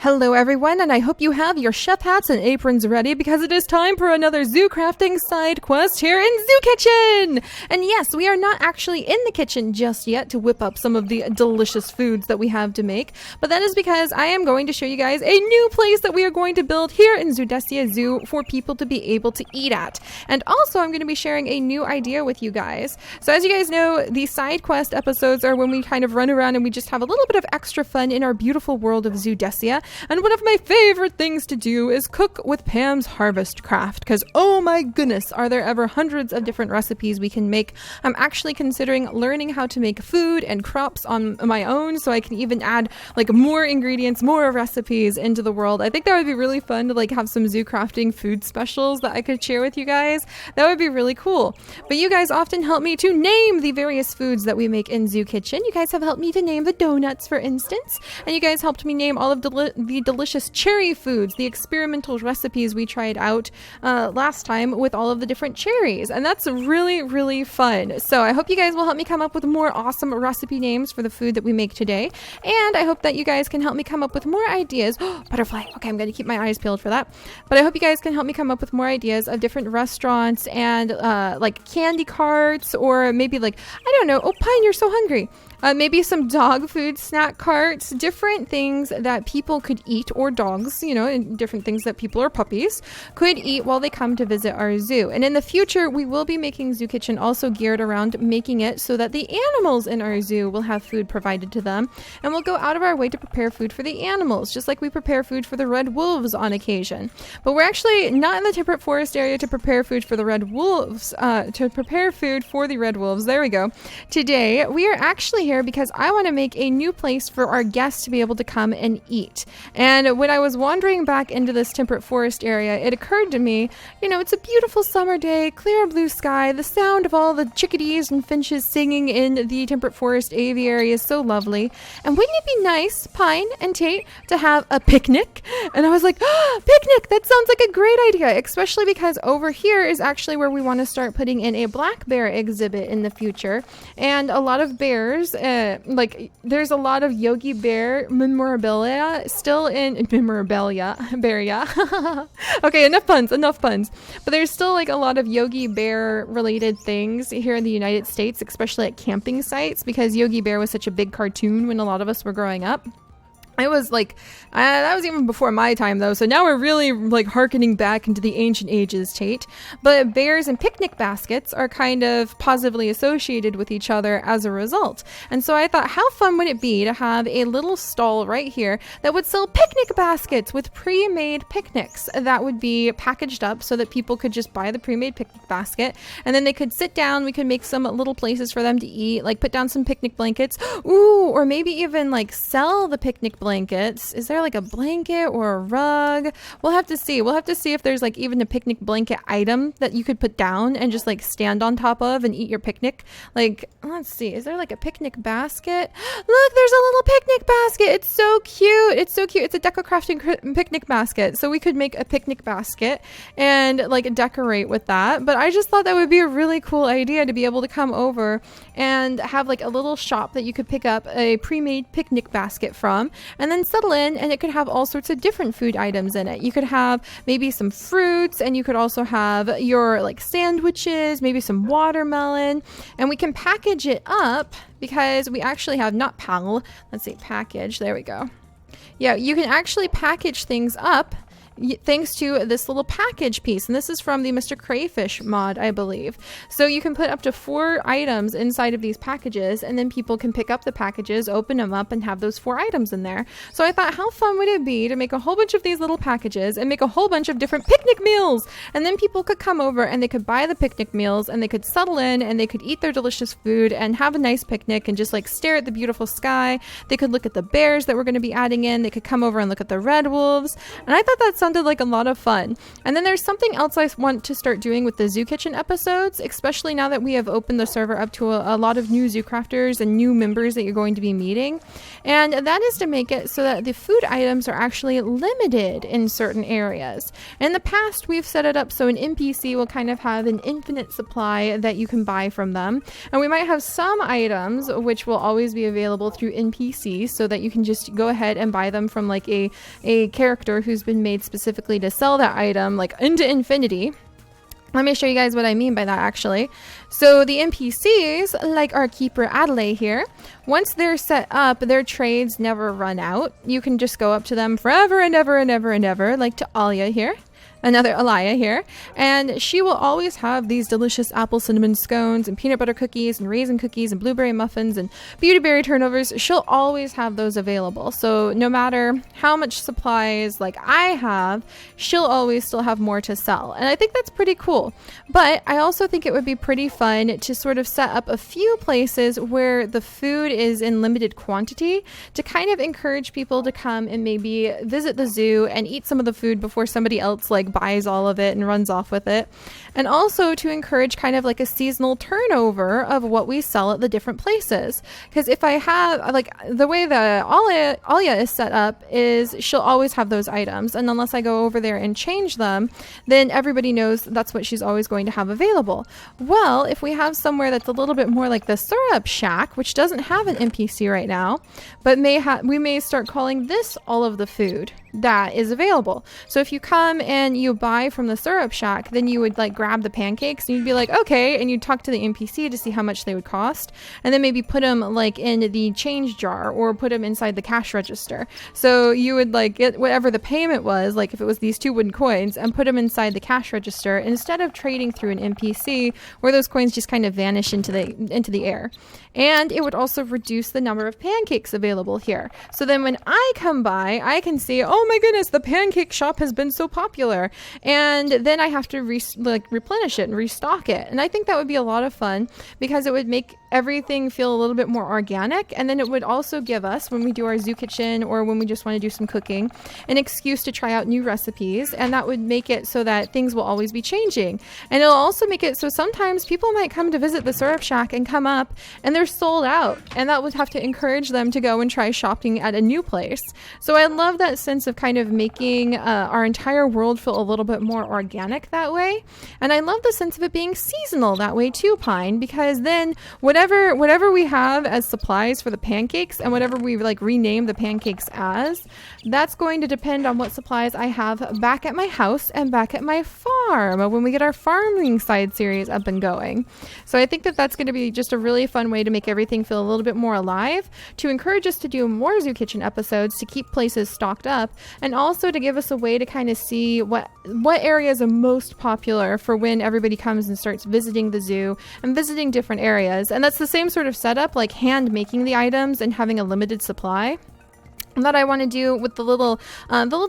Hello everyone, and I hope you have your chef hats and aprons ready because it is time for another zoo crafting side quest here in Zoo Kitchen! And yes, we are not actually in the kitchen just yet to whip up some of the delicious foods that we have to make, but that is because I am going to show you guys a new place that we are going to build here in Zoodesia Zoo for people to be able to eat at. And also I'm going to be sharing a new idea with you guys. So as you guys know, the side quest episodes are when we kind of run around and we just have a little bit of extra fun in our beautiful world of Zoodesia. And one of my favorite things to do is cook with Pam's Harvest Craft, because oh my goodness, are there ever hundreds of different recipes we can make. I'm actually considering learning how to make food and crops on my own, so I can even add like more ingredients, more recipes into the world. I think that would be really fun to like have some zoo crafting food specials that I could share with you guys. That would be really cool. But you guys often help me to name the various foods that we make in Zoo Kitchen. You guys have helped me to name the donuts, for instance, and you guys helped me name all of the delicious cherry foods, the experimental recipes we tried out last time with all of the different cherries, and that's really fun. So I hope you guys will help me come up with more awesome recipe names for the food that we make today, and I hope that you guys can help me come up with more ideas. Butterfly. Okay, I'm gonna keep my eyes peeled for that. But I hope you guys can help me come up with more ideas of different restaurants and like candy carts, or maybe like, I don't know, oh Pine, you're so hungry. Maybe some dog food snack carts, different things that people could eat, or dogs, you know, and different things that people or puppies could eat while they come to visit our zoo. And in the future, we will be making Zoo Kitchen also geared around making it so that the animals in our zoo will have food provided to them. And we'll go out of our way to prepare food for the animals, just like we prepare food for the red wolves on occasion. But we're actually not in the temperate forest area to prepare food for the red wolves, There we go. Today, we are actually here because I want to make a new place for our guests to be able to come and eat. And when I was wandering back into this temperate forest area, it occurred to me, you know, it's a beautiful summer day, clear blue sky, the sound of all the chickadees and finches singing in the temperate forest aviary is so lovely. And wouldn't it be nice, Pine and Tate, to have a picnic? And I was like, picnic! That sounds like a great idea, especially because over here is actually where we want to start putting in a black bear exhibit in the future. And a lot of bears, like there's a lot of Yogi Bear memorabilia still in memorabilia. Okay, enough puns. But there's still like a lot of Yogi Bear related things here in the United States, especially at camping sites, because Yogi Bear was such a big cartoon when a lot of us were growing up. It was like, that was even before my time though, so now we're really like hearkening back into the ancient ages, Tate. But bears and picnic baskets are kind of positively associated with each other as a result. And so I thought, how fun would it be to have a little stall right here that would sell picnic baskets with pre-made picnics that would be packaged up so that people could just buy the pre-made picnic basket, and then they could sit down, we could make some little places for them to eat, like put down some picnic blankets, or maybe even like sell the picnic blankets. Is there like a blanket or a rug? We'll have to see. We'll have to see if there's like even a picnic blanket item that you could put down and just like stand on top of and eat your picnic. Like, let's see. Is there like a picnic basket? Look, there's a little picnic basket. It's so cute. It's a deco crafting picnic basket. So we could make a picnic basket and like decorate with that. But I just thought that would be a really cool idea to be able to come over and have like a little shop that you could pick up a pre-made picnic basket from, and then settle in, and it could have all sorts of different food items in it. You could have maybe some fruits, and you could also have your like sandwiches, maybe some watermelon, and we can package it up because we actually have, not pal, let's say package, there we go. Yeah, you can actually package things up thanks to this little package piece, and this is from the Mr. Crayfish mod, I believe. So you can put up to 4 items inside of these packages, and then people can pick up the packages, open them up, and have those 4 items in there. So I thought, how fun would it be to make a whole bunch of these little packages and make a whole bunch of different picnic meals, and then people could come over and they could buy the picnic meals, and they could settle in and they could eat their delicious food and have a nice picnic and just like stare at the beautiful sky. They could look at the bears that we're going to be adding in. They could come over and look at the red wolves, and I thought that sounded sounded like a lot of fun. And then there's something else I want to start doing with the Zoo Kitchen episodes, especially now that we have opened the server up to a lot of new zoo crafters and new members that you're going to be meeting. And that is to make it so that the food items are actually limited in certain areas. In the past, we've set it up so an NPC will kind of have an infinite supply that you can buy from them. And we might have some items which will always be available through NPCs so that you can just go ahead and buy them from like a character who's been made specifically to sell that item like into infinity. Let me show you guys what I mean by that, actually. So the NPCs, like our keeper Adelaide here, once they're set up, their trades never run out. You can just go up to them forever and ever and ever and ever, like to Alia here. Another Alaya here, and she will always have these delicious apple cinnamon scones and peanut butter cookies and raisin cookies and blueberry muffins and beautyberry turnovers. She'll always have those available. So no matter how much supplies like I have, she'll always still have more to sell. And I think that's pretty cool. But I also think it would be pretty fun to sort of set up a few places where the food is in limited quantity to kind of encourage people to come and maybe visit the zoo and eat some of the food before somebody else like buys all of it and runs off with it. And also to encourage kind of like a seasonal turnover of what we sell at the different places. Because if I have, like, the way that Alia is set up is she'll always have those items. And unless I go over there and change them, then everybody knows that's what she's always going to have available. Well, if we have somewhere that's a little bit more like the Syrup Shack, which doesn't have an NPC right now, but we may start calling this all of the food that is available. So if you come and you buy from the Syrup Shack, then you would like grab the pancakes and you'd be like, okay, and you'd talk to the NPC to see how much they would cost, and then maybe put them like in the change jar or put them inside the cash register. So you would like get whatever the payment was, like if it was these 2 wooden coins, and put them inside the cash register instead of trading through an NPC where those coins just kind of vanish into the air. And it would also reduce the number of pancakes available here. So then when I come by, I can see, oh my goodness, the pancake shop has been so popular. And then I have to replenish it and restock it. And I think that would be a lot of fun because it would make everything feel a little bit more organic. And then it would also give us, when we do our zoo kitchen or when we just want to do some cooking, an excuse to try out new recipes. And that would make it so that things will always be changing. And it'll also make it so sometimes people might come to visit the Syrup Shack and come up and they're sold out. And that would have to encourage them to go and try shopping at a new place. So I love that sense of kind of making our entire world feel a little bit more organic that way. And I love the sense of it being seasonal that way too, Pine, because then whatever we have as supplies for the pancakes and whatever we like rename the pancakes as, that's going to depend on what supplies I have back at my house and back at my farm when we get our farming side series up and going. So I think that that's going to be just a really fun way to make everything feel a little bit more alive, to encourage us to do more Zoo Kitchen episodes, to keep places stocked up, and also to give us a way to kind of see what areas are most popular for when everybody comes and starts visiting the zoo and visiting different areas. And that's the same sort of setup, like hand making the items and having a limited supply, that I want to do with the little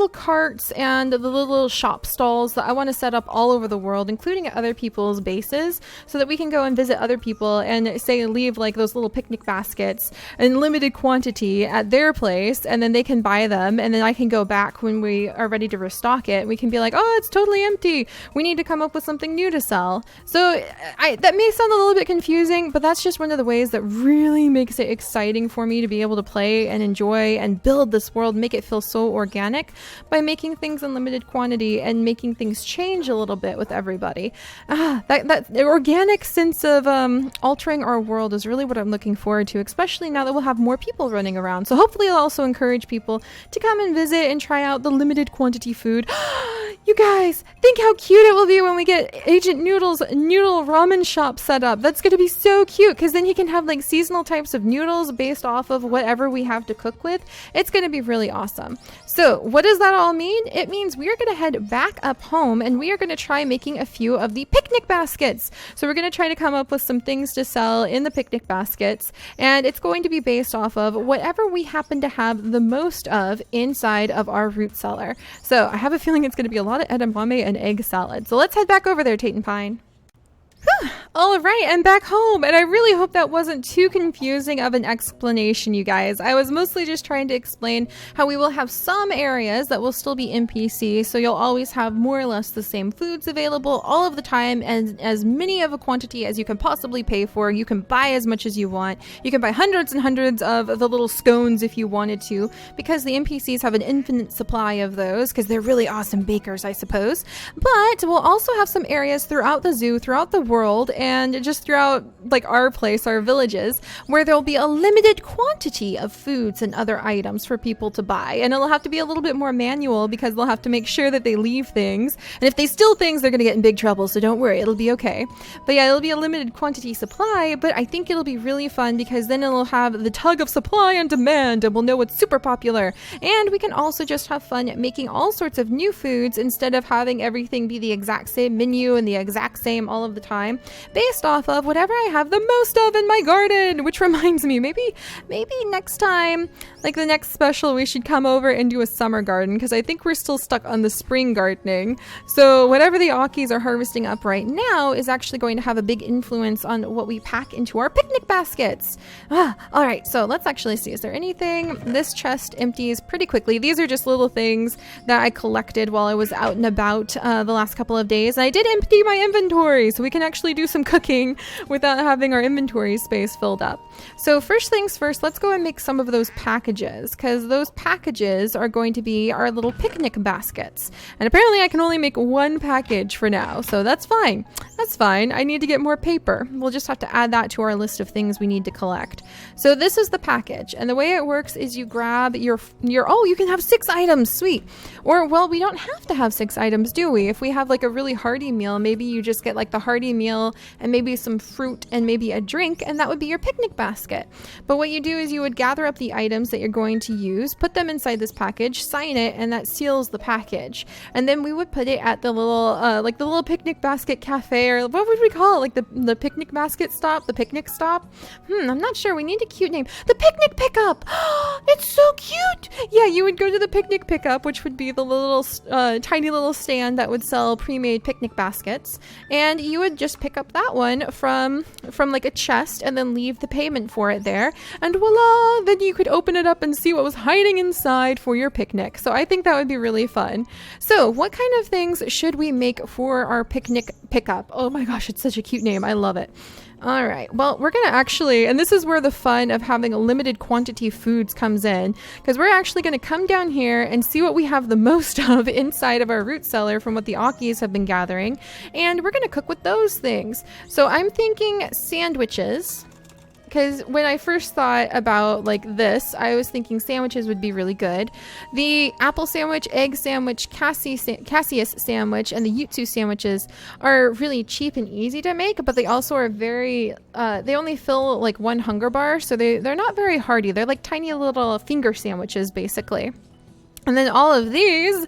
carts and the little shop stalls that I want to set up all over the world, including at other people's bases, so that we can go and visit other people and say leave like those little picnic baskets in limited quantity at their place, and then they can buy them, and then I can go back when we are ready to restock it. We can be like, oh, it's totally empty. We need to come up with something new to sell. So that may sound a little bit confusing, but that's just one of the ways that really makes it exciting for me to be able to play and enjoy and build this world, make it feel so organic by making things in limited quantity and making things change a little bit with everybody. That organic sense of altering our world is really what I'm looking forward to, especially now that we'll have more people running around. So hopefully it'll also encourage people to come and visit and try out the limited quantity food. You guys, think how cute it will be when we get Agent Noodle's noodle ramen shop set up. That's going to be so cute, because then he can have like seasonal types of noodles based off of whatever we have to cook with. It's going to be really awesome. So what does that all mean? It means we are going to head back up home and we are going to try making a few of the picnic baskets. So we're going to try to come up with some things to sell in the picnic baskets, and it's going to be based off of whatever we happen to have the most of inside of our root cellar. So I have a feeling it's going to be a lot of edamame and egg salad. So let's head back over there, Tate and Pine. All right, I'm back home, and I really hope that wasn't too confusing of an explanation, you guys. I was mostly just trying to explain how we will have some areas that will still be NPC, so you'll always have more or less the same foods available all of the time, and as many of a quantity as you can possibly pay for. You can buy as much as you want. You can buy hundreds and hundreds of the little scones if you wanted to, because the NPCs have an infinite supply of those, because they're really awesome bakers, I suppose. But we'll also have some areas throughout the zoo, throughout the world, and just throughout like our place, our villages, where there'll be a limited quantity of foods and other items for people to buy. And it'll have to be a little bit more manual because they'll have to make sure that they leave things. And if they steal things, they're going to get in big trouble. So don't worry, it'll be okay. But yeah, it'll be a limited quantity supply, but I think it'll be really fun because then it'll have the tug of supply and demand, and we'll know what's super popular. And we can also just have fun at making all sorts of new foods instead of having everything be the exact same menu and the exact same all of the time, based off of whatever I have the most of in my garden. Which reminds me, maybe next time, like the next special, we should come over and do a summer garden, because I think we're still stuck on the spring gardening. So whatever the Akis are harvesting up right now is actually going to have a big influence on what we pack into our picnic baskets. All right, so let's actually see. Is there anything? This chest empties pretty quickly. These are just little things that I collected while I was out and about the last couple of days. And I did empty my inventory, so we can actually do some cooking without having our inventory space filled up. So first things first, let's go and make some of those packages, because those packages are going to be our little picnic baskets. And apparently I can only make one package for now, so that's fine. That's fine. I need to get more paper. We'll just have to add that to our list of things we need to collect. So this is the package, and the way it works is you grab your oh, you can have 6 items, sweet. Or, well, we don't have to have 6 items, do we? If we have like a really hearty meal, maybe you just get like the hearty meal and maybe some fruit and maybe a drink, and that would be your picnic basket. But what you do is you would gather up the items that you're going to use, put them inside this package, sign it, and that seals the package. And then we would put it at the little like the little picnic basket cafe, or what would we call it? Like the picnic basket stop, the picnic stop. I'm not sure. We need a cute name. The picnic pickup. It's so cute. Yeah, you would go to the picnic pickup, which would be the little tiny little stand that would sell pre-made picnic baskets, and you would just pick up that one from like a chest and then leave the payment for it there, and voila, then you could open it up and see what was hiding inside for your picnic. So I think that would be really fun. So what kind of things should we make for our picnic pickup? Oh my gosh, it's such a cute name. I love it. All right, well, we're going to actually, and this is where the fun of having a limited quantity of foods comes in, because we're actually going to come down here and see what we have the most of inside of our root cellar from what the Akis have been gathering, and we're going to cook with those things. So I'm thinking sandwiches, because when I first thought about like this, I was thinking sandwiches would be really good. The apple sandwich, egg sandwich, Cassius sandwich, and the Yutsu sandwiches are really cheap and easy to make, but they also are very, they only fill like one hunger bar, so they're not very hearty. They're like tiny little finger sandwiches, basically. And then all of these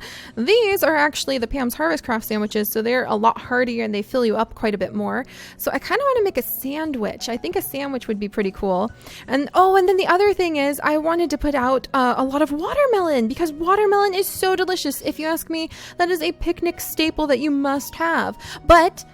are actually the Pam's Harvest Craft sandwiches, so they're a lot heartier and they fill you up quite a bit more. So I kind of want to make a sandwich. I think a sandwich would be pretty cool. And and then the other thing is I wanted to put out a lot of watermelon, because watermelon is so delicious. If you ask me, that is a picnic staple that you must have. But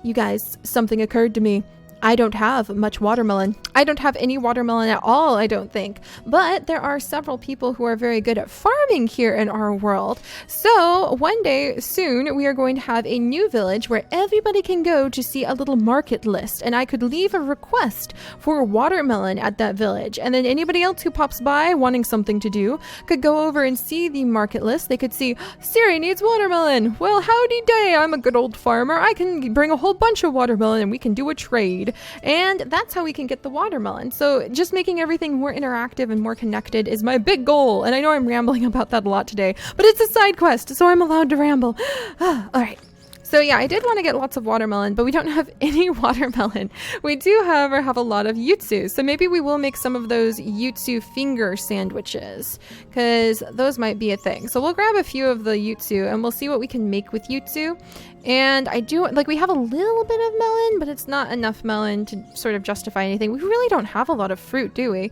you guys, something occurred to me. I don't have much watermelon. I don't have any watermelon at all, I don't think. But there are several people who are very good at farming here in our world. So one day soon, we are going to have a new village where everybody can go to see a little market list. And I could leave a request for watermelon at that village. And then anybody else who pops by wanting something to do could go over and see the market list. They could see, Seri needs watermelon. Well, howdy day. I'm a good old farmer. I can bring a whole bunch of watermelon and we can do a trade. And that's how we can get the watermelon. So just making everything more interactive and more connected is my big goal. And I know I'm rambling about that a lot today, but it's a side quest, so I'm allowed to ramble. All right. So yeah, I did want to get lots of watermelon, but we don't have any watermelon. We do, however, have a lot of Yutsu. So maybe we will make some of those Yutsu finger sandwiches, because those might be a thing. So we'll grab a few of the Yutsu and we'll see what we can make with Yutsu. And I do, like, we have a little bit of melon, but it's not enough melon to sort of justify anything. We really don't have a lot of fruit, do we?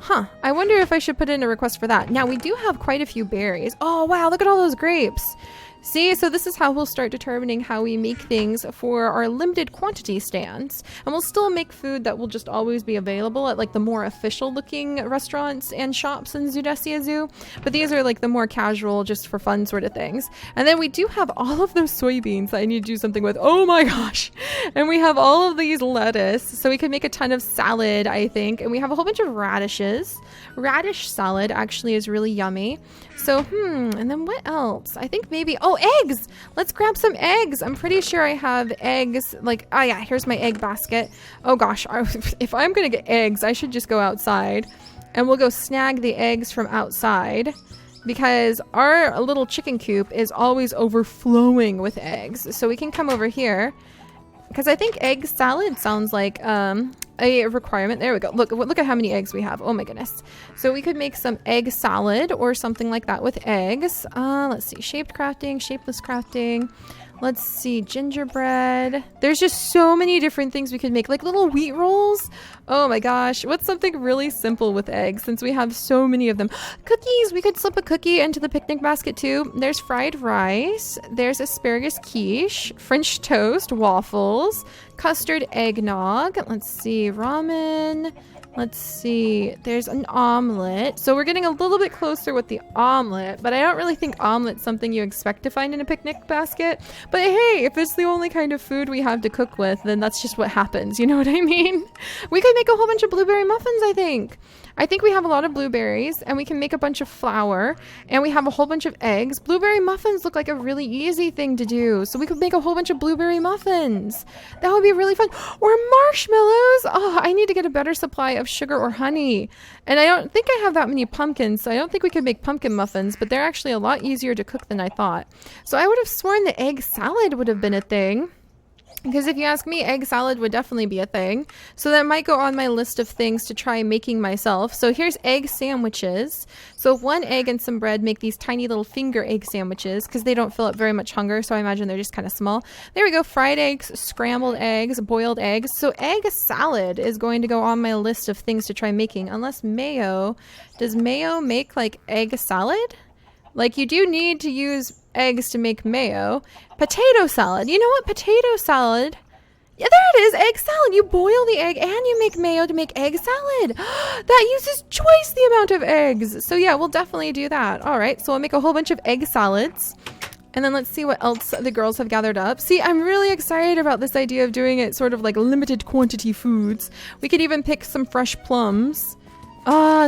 I wonder if I should put in a request for that. Now, we do have quite a few berries. Oh, wow, look at all those grapes. See, so this is how we'll start determining how we make things for our limited quantity stands. And we'll still make food that will just always be available at like the more official looking restaurants and shops in Zoodesia Zoo. But these are like the more casual, just for fun sort of things. And then we do have all of those soybeans that I need to do something with. Oh my gosh. And we have all of these lettuce. So we could make a ton of salad, I think. And we have a whole bunch of radishes. Radish salad actually is really yummy. So, and then what else? I think maybe, eggs! Let's grab some eggs. I'm pretty sure I have eggs, like, yeah, here's my egg basket. Oh gosh, if I'm gonna get eggs, I should just go outside and we'll go snag the eggs from outside because our little chicken coop is always overflowing with eggs. So we can come over here because I think egg salad sounds like, a requirement. There we go. Look at how many eggs we have. Oh my goodness. So we could make some egg salad or something like that with eggs. Let's see. Shaped crafting, shapeless crafting. Let's see. Gingerbread. There's just so many different things we could make, like little wheat rolls. Oh my gosh. What's something really simple with eggs since we have so many of them? Cookies. We could slip a cookie into the picnic basket too. There's fried rice. There's asparagus quiche, French toast, waffles, custard eggnog. Let's see. Ramen. Let's see. There's an omelet. So we're getting a little bit closer with the omelet, but I don't really think omelet's something you expect to find in a picnic basket. But hey, if it's the only kind of food we have to cook with, then that's just what happens. You know what I mean? We could make a whole bunch of blueberry muffins, I think. I think we have a lot of blueberries and we can make a bunch of flour and we have a whole bunch of eggs. Blueberry muffins look like a really easy thing to do. So we could make a whole bunch of blueberry muffins. That would be really fun. Or marshmallows. Oh, I need to get a better supply of sugar or honey. And I don't think I have that many pumpkins, so I don't think we could make pumpkin muffins, but they're actually a lot easier to cook than I thought. So I would have sworn the egg salad would have been a thing. Because if you ask me, egg salad would definitely be a thing. So that might go on my list of things to try making myself. So here's egg sandwiches. So 1 egg and some bread make these tiny little finger egg sandwiches because they don't fill up very much hunger. So I imagine they're just kind of small. There we go. Fried eggs, scrambled eggs, boiled eggs. So egg salad is going to go on my list of things to try making. Unless mayo. Does mayo make like egg salad? Like you do need to use eggs to make mayo. Potato salad. You know what? Potato salad. Yeah, there it is. Egg salad. You boil the egg and you make mayo to make egg salad. That uses twice the amount of eggs. So yeah, we'll definitely do that. All right. So we'll make a whole bunch of egg salads. And then let's see what else the girls have gathered up. See, I'm really excited about this idea of doing it sort of like limited quantity foods. We could even pick some fresh plums.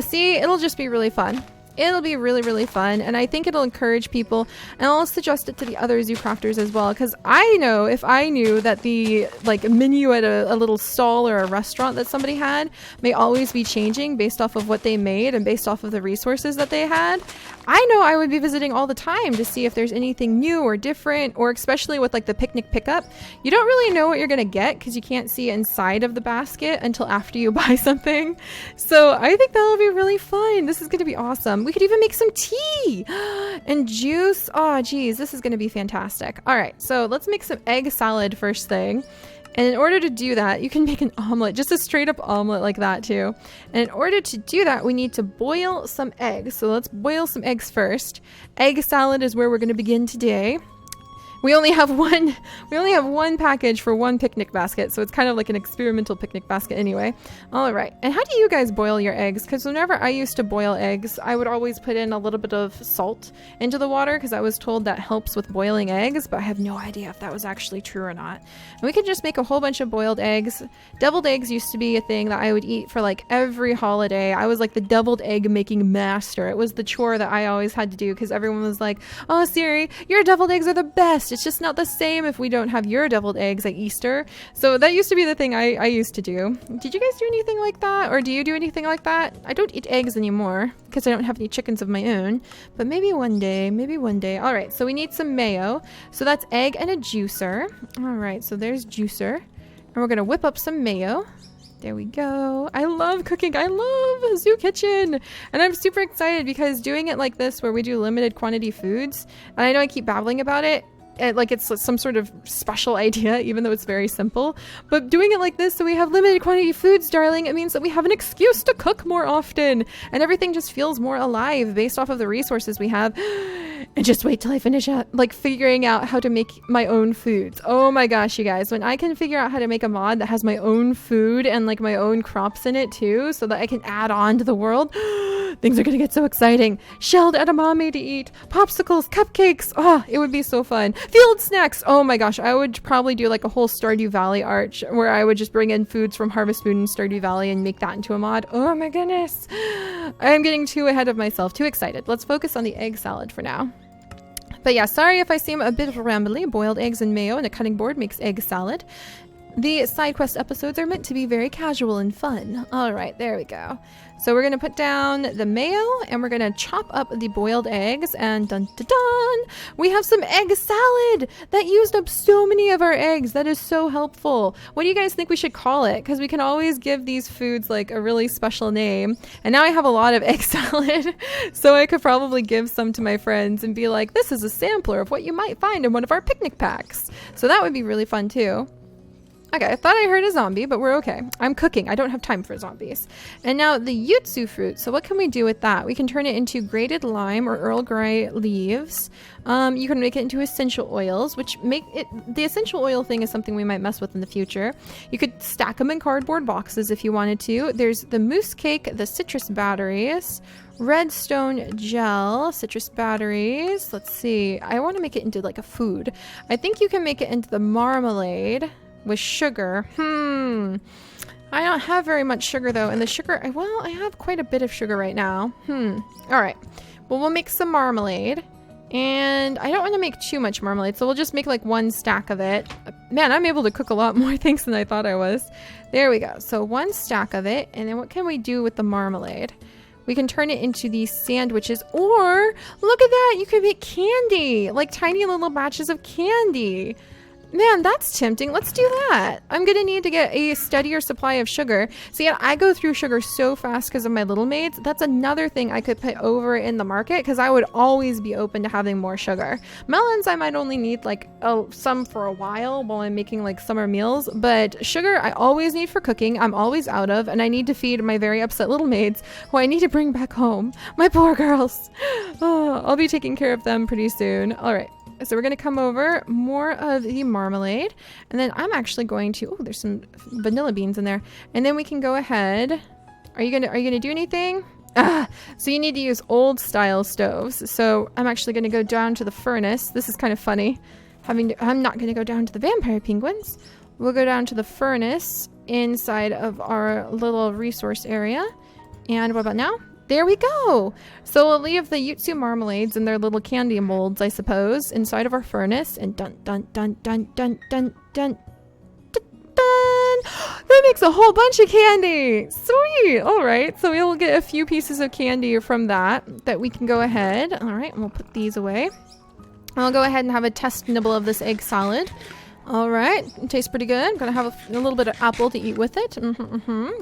See, it'll just be really fun. It'll be really, really fun, and I think it'll encourage people, and I'll suggest it to the other zoo crafters as well, because I know if I knew that the menu at a little stall or a restaurant that somebody had may always be changing based off of what they made and based off of the resources that they had, I know I would be visiting all the time to see if there's anything new or different, or especially with like the picnic pickup. You don't really know what you're going to get because you can't see inside of the basket until after you buy something. So I think that'll be really fun. This is going to be awesome. We could even make some tea and juice. Oh, geez, this is going to be fantastic. All right, so let's make some egg salad first thing. And in order to do that, you can make an omelet, just a straight up omelet like that too. And in order to do that, we need to boil some eggs. So let's boil some eggs first. Egg salad is where we're going to begin today. We only have one package for one picnic basket, so it's kind of like an experimental picnic basket anyway. All right. And how do you guys boil your eggs? Because whenever I used to boil eggs, I would always put in a little bit of salt into the water because I was told that helps with boiling eggs, but I have no idea if that was actually true or not. And we could just make a whole bunch of boiled eggs. Deviled eggs used to be a thing that I would eat for like every holiday. I was like the deviled egg making master. It was the chore that I always had to do because everyone was like, "Oh, Seri, your deviled eggs are the best. It's just not the same if we don't have your deviled eggs at Easter." So that used to be the thing I used to do. Did you guys do anything like that? Or do you do anything like that? I don't eat eggs anymore because I don't have any chickens of my own, but maybe one day. All right, so we need some mayo. So that's egg and a juicer. All right, so there's juicer. And we're going to whip up some mayo. There we go. I love cooking. I love Zoo Kitchen. And I'm super excited because doing it like this where we do limited quantity foods, and I know I keep babbling about it, like it's some sort of special idea, even though it's very simple. But doing it like this, so we have limited quantity foods, darling, it means that we have an excuse to cook more often. And everything just feels more alive based off of the resources we have. And just wait till I finish out, like, figuring out how to make my own foods. Oh my gosh, you guys, when I can figure out how to make a mod that has my own food and like my own crops in it too, so that I can add on to the world, things are gonna get so exciting. Shelled edamame to eat, popsicles, cupcakes. Oh, it would be so fun. Field snacks. Oh my gosh, I would probably do like a whole Stardew Valley arch where I would just bring in foods from Harvest Moon and Stardew Valley and make that into a mod. Oh my goodness. I'm getting too ahead of myself, too excited. Let's focus on the egg salad for now. But yeah, sorry if I seem a bit rambly. Boiled eggs and mayo and a cutting board makes egg salad. The side quest episodes are meant to be very casual and fun. All right, there we go. So we're going to put down the mayo and we're going to chop up the boiled eggs, and dun dun dun, we have some egg salad that used up so many of our eggs. That is so helpful. What do you guys think we should call it? Because we can always give these foods like a really special name. And now I have a lot of egg salad, so I could probably give some to my friends and be like, this is a sampler of what you might find in one of our picnic packs. So that would be really fun too. Okay, I thought I heard a zombie, but we're okay. I'm cooking. I don't have time for zombies. And now the yutsu fruit. So what can we do with that? We can turn it into grated lime or Earl Grey leaves. You can make it into essential oils, which make it... The essential oil thing is something we might mess with in the future. You could stack them in cardboard boxes if you wanted to. There's the mousse cake, the citrus batteries, redstone gel, citrus batteries. Let's see. I want to make it into like a food. I think you can make it into the marmalade with sugar. I don't have very much sugar though, and the sugar, well, I have quite a bit of sugar right now. All right, well, we'll make some marmalade, and I don't want to make too much marmalade, so we'll just make like one stack of it. Man, I'm able to cook a lot more things than I thought I was. There we go. So one stack of it, and then what can we do with the marmalade? We can turn it into these sandwiches, or look at that, you can make candy, like tiny little batches of candy. Man, that's tempting. Let's do that. I'm going to need to get a steadier supply of sugar. See, I go through sugar so fast because of my little maids. That's another thing I could put over in the market, because I would always be open to having more sugar. Melons, I might only need like some for a while I'm making like summer meals. But sugar, I always need for cooking. I'm always out of, and I need to feed my very upset little maids who I need to bring back home. My poor girls. Oh, I'll be taking care of them pretty soon. All right. So we're going to come over more of the marmalade, and then I'm actually going to, oh, there's some vanilla beans in there. And then we can go ahead. Are you going to do anything? So you need to use old style stoves. So I'm actually going to go down to the furnace. This is kind of funny. I'm not going to go down to the vampire penguins. We'll go down to the furnace inside of our little resource area. And what about now? There we go. So we'll leave the yutsu marmalades in their little candy molds, I suppose, inside of our furnace. And dun dun dun dun dun dun dun dun dun. That makes a whole bunch of candy. Sweet. All right. So we'll get a few pieces of candy from that we can go ahead. All right. And we'll put these away. I'll go ahead and have a test nibble of this egg salad. All right. It tastes pretty good. I'm going to have a little bit of apple to eat with it.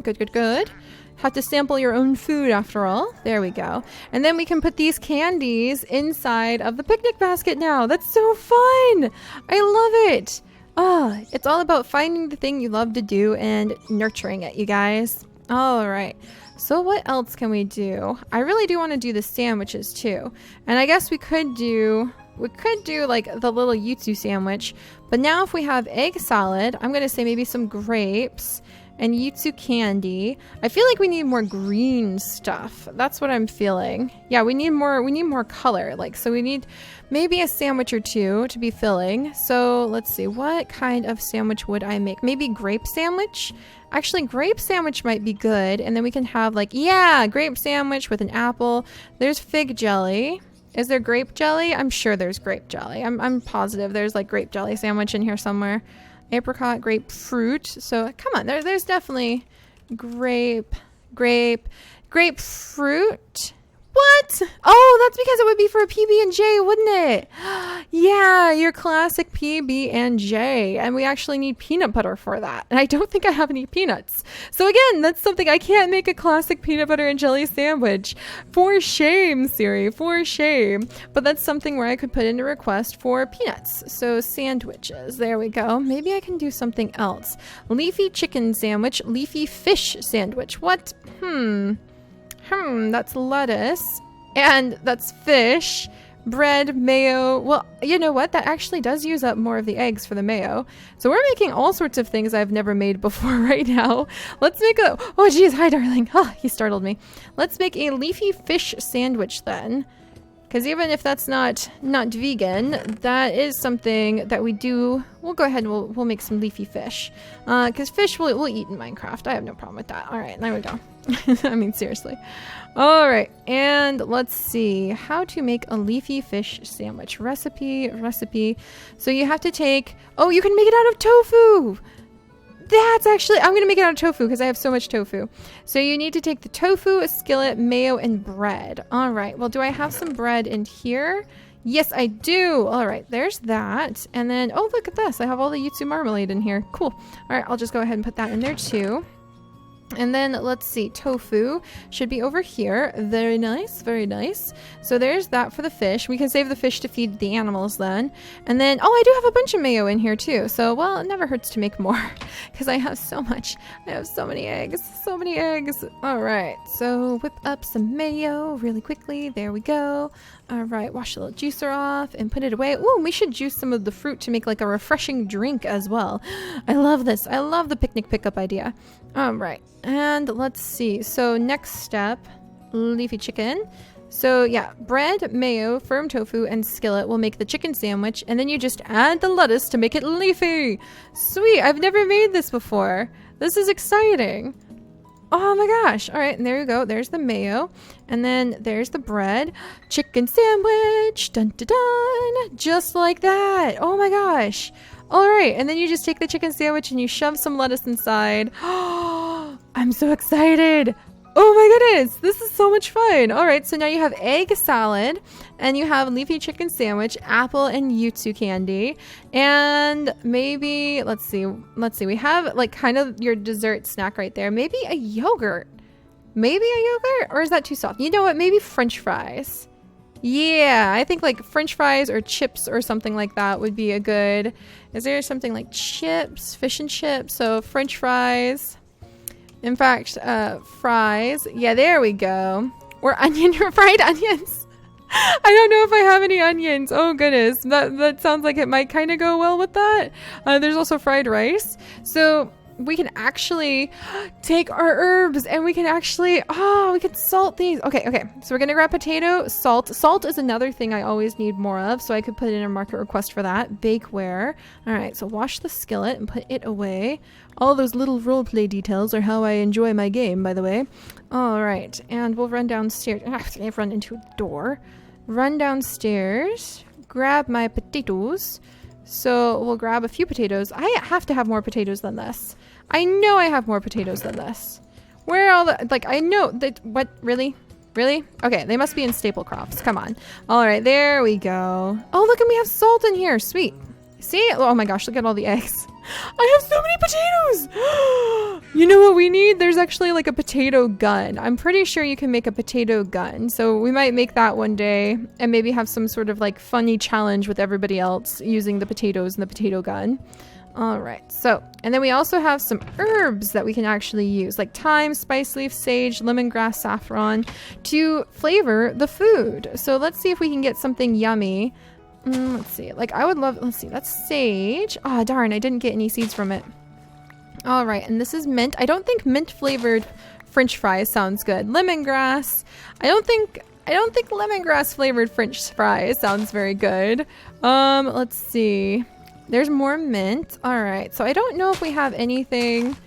Good, good, good. Have to sample your own food after all. There we go. And then we can put these candies inside of the picnic basket now. That's so fun. I love it. It's all about finding the thing you love to do and nurturing it, you guys. All right. So what else can we do? I really do want to do the sandwiches too. And I guess we could do like the little yutsu sandwich. But now if we have egg salad, I'm going to say maybe some grapes and yutsu candy. I feel like we need more green stuff. That's what I'm feeling. Yeah, we need more color. Like, so we need maybe a sandwich or two to be filling. So let's see, what kind of sandwich would I make? Maybe grape sandwich? Actually, grape sandwich might be good. And then we can have like, yeah, grape sandwich with an apple. There's fig jelly. Is there grape jelly? I'm sure there's grape jelly. I'm positive there's like grape jelly sandwich in here somewhere. Apricot, grapefruit. So come on, there's definitely grapefruit. What? Oh, that's because it would be for a PB&J, wouldn't it? Yeah, your classic PB&J. And we actually need peanut butter for that. And I don't think I have any peanuts. So again, that's something I can't make a classic peanut butter and jelly sandwich. For shame, Siri, for shame. But that's something where I could put in a request for peanuts. So sandwiches, there we go. Maybe I can do something else. Leafy chicken sandwich, leafy fish sandwich. What? That's lettuce, and that's fish, bread, mayo. Well, you know what? That actually does use up more of the eggs for the mayo. So we're making all sorts of things I've never made before right now. Let's make a... Oh, geez. Hi, darling. Oh, he startled me. Let's make a leafy fish sandwich then. Because even if that's not vegan, that is something that we do. We'll go ahead and we'll make some leafy fish. Because fish we'll eat in Minecraft. I have no problem with that. All right, there we go. I mean, seriously. All right, and let's see how to make a leafy fish sandwich. Recipe. So you have to take... Oh, you can make it out of tofu! That's actually... I'm going to make it out of tofu because I have so much tofu. So you need to take the tofu, a skillet, mayo, and bread. All right. Well, do I have some bread in here? Yes, I do. All right. There's that. And then... Oh, look at this. I have all the Yutsu marmalade in here. Cool. All right. I'll just go ahead and put that in there too. And then let's see, tofu should be over here. Very nice, very nice. So there's that for the fish. We can save the fish to feed the animals then. And then, oh, I do have a bunch of mayo in here too. So, well, it never hurts to make more because I have so much. I have so many eggs, so many eggs. All right, so whip up some mayo really quickly. There we go. All right, wash the little juicer off and put it away. Ooh, we should juice some of the fruit to make like a refreshing drink as well. I love this. I love the picnic pickup idea. All right, and let's see. So next step, leafy chicken. So yeah, bread, mayo, firm tofu, and skillet will make the chicken sandwich, and then you just add the lettuce to make it leafy. Sweet, I've never made this before. This is exciting. Oh my gosh. All right, and there you go. There's the mayo. And then there's the bread. Chicken sandwich. Dun dun dun. Just like that. Oh my gosh. All right, and then you just take the chicken sandwich and you shove some lettuce inside. Oh, I'm so excited. Oh my goodness, this is so much fun. All right, so now you have egg salad and you have leafy chicken sandwich, apple and Yutsu candy, and maybe, let's see, we have like kind of your dessert snack right there. Maybe a yogurt. Or is that too soft? You know what, maybe French fries. Yeah, I think like French fries or chips or something like that would be a good... Is there something like chips, fish and chips? So French fries. In fact, fries. Yeah, there we go. Or fried onions. I don't know if I have any onions. Oh goodness, that sounds like it might kind of go well with that. There's also fried rice. So we can actually take our herbs and we can actually, we can salt these. Okay. So we're going to grab potato, salt. Salt is another thing I always need more of, so I could put in a market request for that. Bakeware. All right, so wash the skillet and put it away. All those little roleplay details are how I enjoy my game, by the way. All right, and we'll run downstairs. I've run into a door. Run downstairs, grab my potatoes. So we'll grab a few potatoes. I have to have more potatoes than this. I know I have more potatoes than this. Where are all the, like, I know that, what, really? Okay, they must be in staple crops. Come on. All right, there we go. Oh, look, and we have salt in here. Sweet. See? Oh my gosh, look at all the eggs. I have so many potatoes. You know what we need? There's actually like a potato gun. I'm pretty sure you can make a potato gun. So we might make that one day and maybe have some sort of like funny challenge with everybody else using the potatoes and the potato gun. All right. So, and then we also have some herbs that we can actually use, like thyme, spice leaf, sage, lemongrass, saffron to flavor the food. So let's see if we can get something yummy. Let's see. Like I would love, let's see, that's sage. Oh, darn, I didn't get any seeds from it. All right, and this is mint. I don't think mint flavored French fries sounds good. Lemongrass. I don't think lemongrass flavored French fries sounds very good. Let's see. There's more mint. All right, so I don't know if we have anything.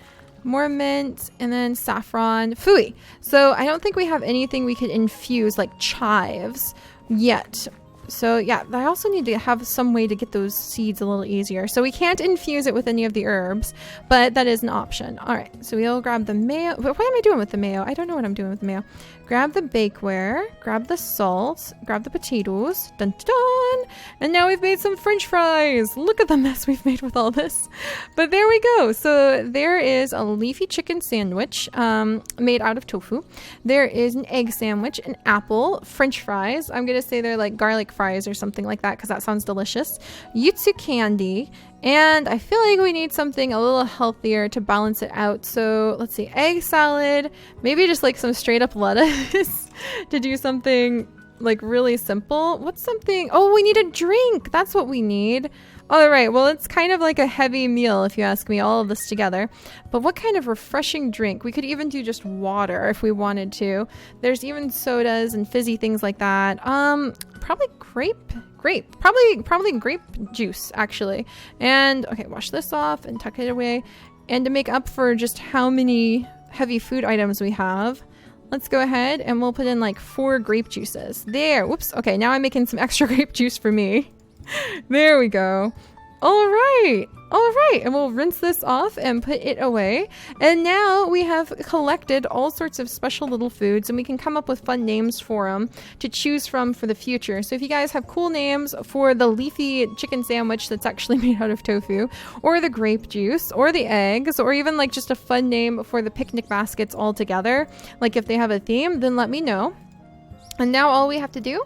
More mint and then saffron. Phooey. So I don't think we have anything we could infuse like chives yet. So yeah, I also need to have some way to get those seeds a little easier. So we can't infuse it with any of the herbs, but that is an option. All right, so we'll grab the mayo. What am I doing with the mayo? I don't know what I'm doing with the mayo. Grab the bakeware, grab the salt, grab the potatoes, dun dun dun, and now we've made some French fries. Look at the mess we've made with all this. But there we go. So there is a leafy chicken sandwich made out of tofu. There is an egg sandwich, an apple, French fries. I'm gonna say they're like garlic fries or something like that because that sounds delicious. Yutsu candy. And I feel like we need something a little healthier to balance it out. So let's see, egg salad, maybe just like some straight up lettuce to do something like really simple. What's something? Oh, we need a drink. That's what we need. All right, well, it's kind of like a heavy meal if you ask me, all of this together. But what kind of refreshing drink? We could even do just water if we wanted to. There's even sodas and fizzy things like that. Probably probably grape juice, actually. And okay, wash this off and tuck it away. And to make up for just how many heavy food items we have, let's go ahead and we'll put in like 4 grape juices. There, whoops. Okay, now I'm making some extra grape juice for me. There we go. All right. And we'll rinse this off and put it away. And now we have collected all sorts of special little foods, and we can come up with fun names for them to choose from for the future. So if you guys have cool names for the leafy chicken sandwich that's actually made out of tofu, or the grape juice, or the eggs, or even like just a fun name for the picnic baskets all together, like if they have a theme, then let me know. And now all we have to do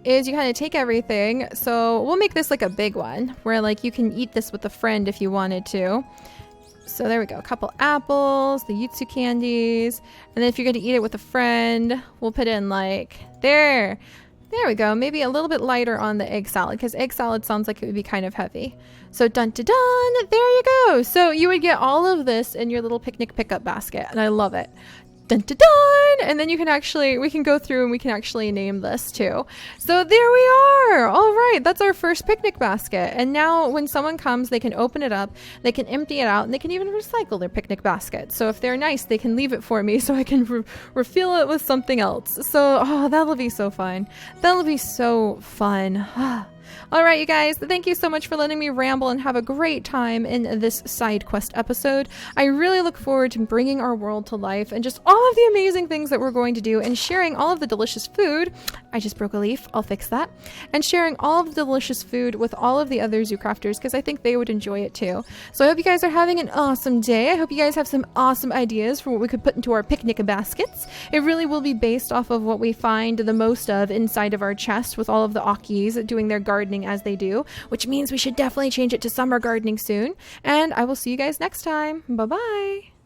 is you kind of take everything. So we'll make this like a big one where like you can eat this with a friend if you wanted to. So there we go. A couple apples, the Yutsu candies. And then if you're going to eat it with a friend, we'll put in like there we go. Maybe a little bit lighter on the egg salad, because egg salad sounds like it would be kind of heavy. So dun dun dun, there you go. So you would get all of this in your little picnic pickup basket, and I love it. Dun dun dun! And then we can go through and we can actually name this too. So there we are! All right, that's our first picnic basket. And now when someone comes, they can open it up, they can empty it out, and they can even recycle their picnic basket. So if they're nice, they can leave it for me so I can refill it with something else. So, that'll be so fun. That'll be so fun. All right, you guys, thank you so much for letting me ramble and have a great time in this side quest episode. I really look forward to bringing our world to life and just all of the amazing things that we're going to do, and sharing all of the delicious food. I just broke a leaf. I'll fix that. And sharing all of the delicious food with all of the other zoo crafters, because I think they would enjoy it too. So I hope you guys are having an awesome day. I hope you guys have some awesome ideas for what we could put into our picnic baskets. It really will be based off of what we find the most of inside of our chest, with all of the Akis doing their gardening as they do, which means we should definitely change it to summer gardening soon. And I will see you guys next time. Bye-bye.